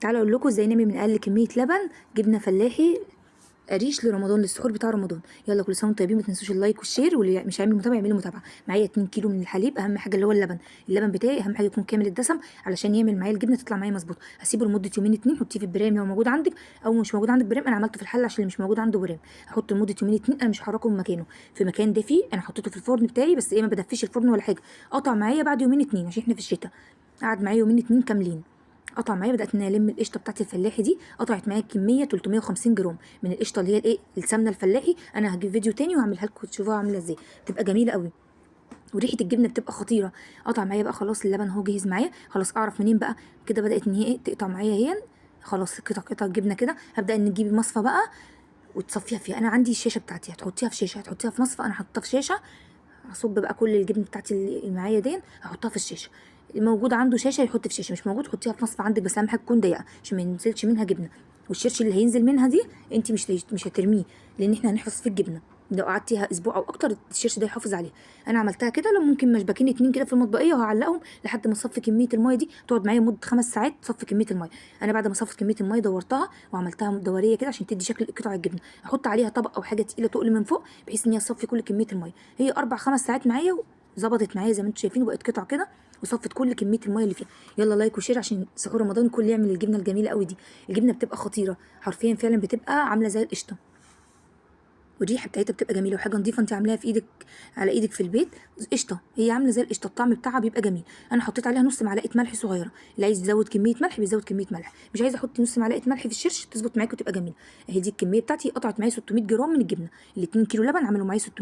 تعالوا اقول لكم ازاي نعمل من اقل كميه لبن جبنه فلاحي قريش لرمضان، للسحور بتاع رمضان. يلا كل سنه وانتم طيبين، ما تنسوش اللايك والشير، واللي مش عامل متابعه يعملوا متابعه. معايا 2 كيلو من الحليب، اهم حاجه اللي هو اللبن بتاعي اهم حاجه يكون كامل الدسم علشان يعمل معايا الجبنه تطلع معايا مظبوطه. هسيبه لمده يومين اتنين، حطيه في البرام لو موجود عندك، او مش موجود عندك برام انا عملته في الحله عشان اللي مش موجود عنده برام. هحطه لمده يومين اتنين، انا مش هحركه من مكانه، في مكان دافي. انا حطيته في الفرن بتاعي بس ايه، ما بدفيش الفرن ولا حاجه. قطع معايا بعد يومين اتنين عشان احنا في الشتاء، قعد معايا يومين اتنين كاملين. قطع معايا، بدات ان انا الم القشطه بتاعتي الفلاحي دي. قطعت معايا كميه 350 جرام من القشطه اللي هي الايه السمنه الفلاحي. انا هجيب فيديو تاني وهعملها لكم تشوفوها عامله ازاي، بتبقى جميله قوي وريحه الجبنه بتبقى خطيره. قطع معايا بقى خلاص، اللبن اهو جهز معايا خلاص. اعرف منين بقى كده بدات ان هي ايه تقطع معايا هي خلاص، قطع قطع جبنه كده. هبدا ان نجيب مصفى بقى وتصفيها فيها. انا عندي الشاشه بتاعتي، هتحطيها في شاشه، هتحطيها في مصفى، انا حاطه في شاشه. هصب بقى كل الجبن بتاعتي اللي معايا دي هحطها في الشاشه. الموجود عنده شاشه يحط في شاشه، مش موجود حطيها في مصفى عندك، بس اهم حاجه تكون ضيقه عشان ما ينزلش منها جبنه. والشرش اللي هينزل منها دي انت مش هترميه، لان احنا هنحفظ في الجبنه. لو قعدتيها اسبوع او اكتر الشرش ده يحافظ عليها. انا عملتها كده، لو ممكن مشبكين اتنين كده في المطبقيه وهعلقهم لحد ما اصفي كميه الميه دي، تقعد معايا مده 5 ساعات تصفي كميه الميه. انا بعد ما صفت كميه الميه دورتها وعملتها دوريه كده عشان تدي شكل قطع الجبنه. احط عليها طبق او حاجه تقيله تقل من فوق بحيث ان هي تصفي كل كميه الميه. هي 4 5 ساعات معايا ظبطت معايا زي ما انتم شايفين، وبقت قطع كده وصفت كل كميه الميه اللي فيها. يلا لايك وشير عشان سحور رمضان الكل يعمل الجبنه الجميله قوي دي. الجبنه بتبقى خطيره حرفيا، فعلا بتبقى عامله زي القشطه، والريحه بتاعتها بتبقى جميله وحاجه نظيفه انت عاملاها في ايدك على ايدك في البيت. قشطه، هي عامله زي القشطه، الطعم بتاعها بيبقى جميل. انا حطيت عليها نص معلقه ملح صغيره، اللي عايز يزود كميه ملح بيزود كميه ملح، مش عايزه احط نص معلقه ملح في الشرش تظبط معاكي وتبقى جميله. اهي دي الكميه بتاعتي، قطعت معايا 600 جرام من الجبنه. ال 2 كيلو لبن عملوا معايا 600